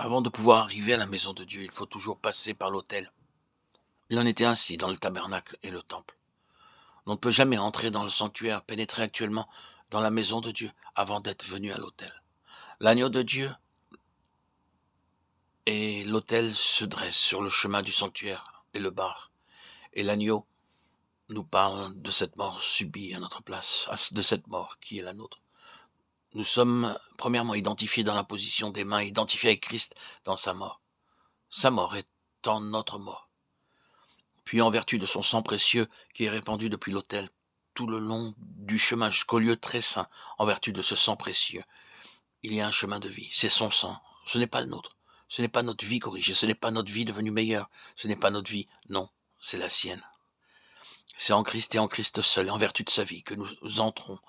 Avant de pouvoir arriver à la maison de Dieu, il faut toujours passer par l'autel. Il en était ainsi dans le tabernacle et le temple. On ne peut jamais entrer dans le sanctuaire, pénétrer actuellement dans la maison de Dieu avant d'être venu à l'autel. L'agneau de Dieu et l'autel se dressent sur le chemin du sanctuaire et le bar. Et l'agneau nous parle de cette mort subie à notre place, de cette mort qui est la nôtre. Nous sommes premièrement identifiés dans la position des mains, identifiés avec Christ dans sa mort. Sa mort étant notre mort. Puis en vertu de son sang précieux qui est répandu depuis l'autel, tout le long du chemin jusqu'au lieu très saint, en vertu de ce sang précieux, il y a un chemin de vie, c'est son sang, ce n'est pas le nôtre, ce n'est pas notre vie corrigée, ce n'est pas notre vie devenue meilleure, ce n'est pas notre vie, non, c'est la sienne. C'est en Christ et en Christ seul, et en vertu de sa vie, que nous entrons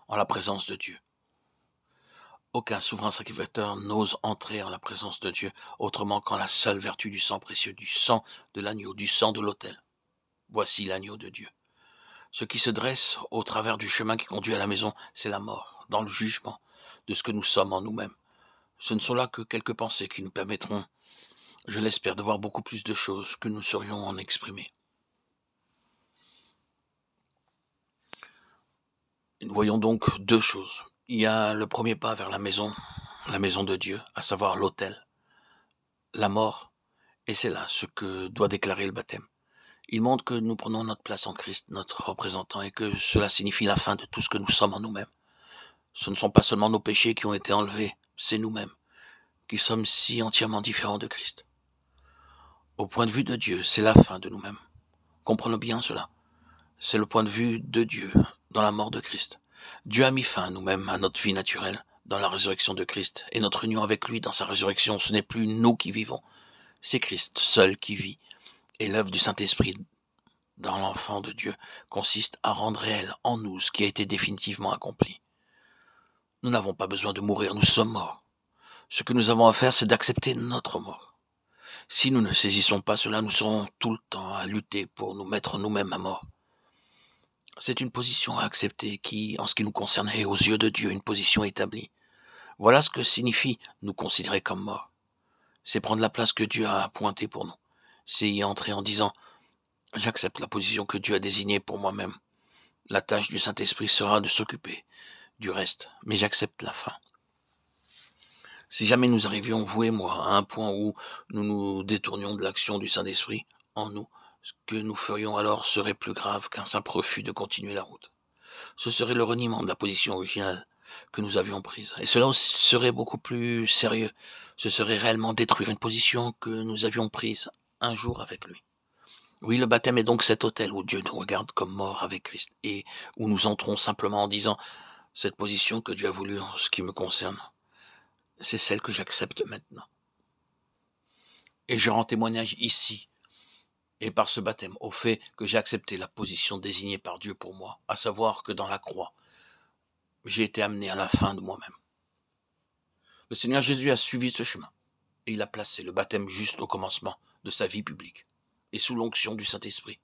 en la présence de Dieu. Aucun souverain sacrificateur n'ose entrer en la présence de Dieu autrement qu'en la seule vertu du sang précieux, du sang de l'agneau, du sang de l'autel. Voici l'agneau de Dieu. Ce qui se dresse au travers du chemin qui conduit à la maison, c'est la mort, dans le jugement de ce que nous sommes en nous-mêmes. Ce ne sont là que quelques pensées qui nous permettront, je l'espère, de voir beaucoup plus de choses que nous saurions en exprimer. Nous voyons donc deux choses. Il y a le premier pas vers la maison de Dieu, à savoir l'autel, la mort, et c'est là ce que doit déclarer le baptême. Il montre que nous prenons notre place en Christ, notre représentant, et que cela signifie la fin de tout ce que nous sommes en nous-mêmes. Ce ne sont pas seulement nos péchés qui ont été enlevés, c'est nous-mêmes, qui sommes si entièrement différents de Christ. Au point de vue de Dieu, c'est la fin de nous-mêmes. Comprenons bien cela. C'est le point de vue de Dieu dans la mort de Christ. Dieu a mis fin à nous-mêmes, à notre vie naturelle, dans la résurrection de Christ, et notre union avec lui dans sa résurrection, ce n'est plus nous qui vivons, c'est Christ seul qui vit. Et l'œuvre du Saint-Esprit dans l'enfant de Dieu consiste à rendre réel en nous ce qui a été définitivement accompli. Nous n'avons pas besoin de mourir, nous sommes morts. Ce que nous avons à faire, c'est d'accepter notre mort. Si nous ne saisissons pas cela, nous serons tout le temps à lutter pour nous mettre nous-mêmes à mort. C'est une position à accepter qui, en ce qui nous concerne, est aux yeux de Dieu une position établie. Voilà ce que signifie nous considérer comme morts. C'est prendre la place que Dieu a appointée pour nous. C'est y entrer en disant « J'accepte la position que Dieu a désignée pour moi-même. La tâche du Saint-Esprit sera de s'occuper du reste, mais j'accepte la fin. » Si jamais nous arrivions, vous et moi, à un point où nous nous détournions de l'action du Saint-Esprit en nous, ce que nous ferions alors serait plus grave qu'un simple refus de continuer la route. Ce serait le reniement de la position originale que nous avions prise. Et cela serait beaucoup plus sérieux. Ce serait réellement détruire une position que nous avions prise un jour avec lui. Oui, le baptême est donc cet autel où Dieu nous regarde comme morts avec Christ et où nous entrons simplement en disant « Cette position que Dieu a voulu en ce qui me concerne, c'est celle que j'accepte maintenant. » Et je rends témoignage ici et par ce baptême au fait que j'ai accepté la position désignée par Dieu pour moi, à savoir que dans la croix, j'ai été amené à la fin de moi-même. Le Seigneur Jésus a suivi ce chemin et il a placé le baptême juste au commencement de sa vie publique et sous l'onction du Saint-Esprit.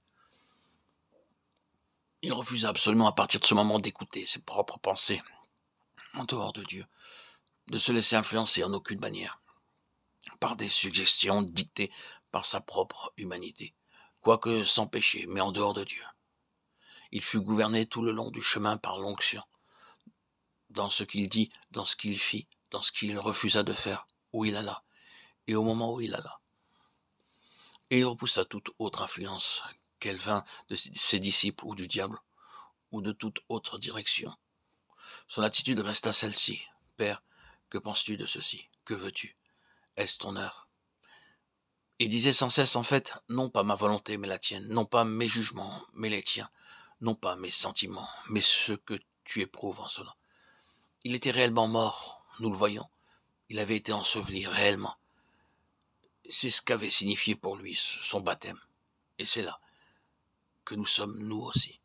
Il refusa absolument à partir de ce moment d'écouter ses propres pensées en dehors de Dieu, de se laisser influencer en aucune manière par des suggestions dictées par sa propre humanité, quoique sans péché, mais en dehors de Dieu. Il fut gouverné tout le long du chemin par l'onction, dans ce qu'il dit, dans ce qu'il fit, dans ce qu'il refusa de faire, où il alla, et au moment où il alla. Et il repoussa toute autre influence, qu'elle vint de ses disciples ou du diable, ou de toute autre direction. Son attitude resta celle-ci. « Père, que penses-tu de ceci? Que veux-tu? Est-ce ton heure ?» Il disait sans cesse en fait, non pas ma volonté mais la tienne, non pas mes jugements mais les tiens, non pas mes sentiments mais ce que tu éprouves en cela. Il était réellement mort, nous le voyons, il avait été enseveli réellement. C'est ce qu'avait signifié pour lui son baptême, et c'est là que nous sommes nous aussi.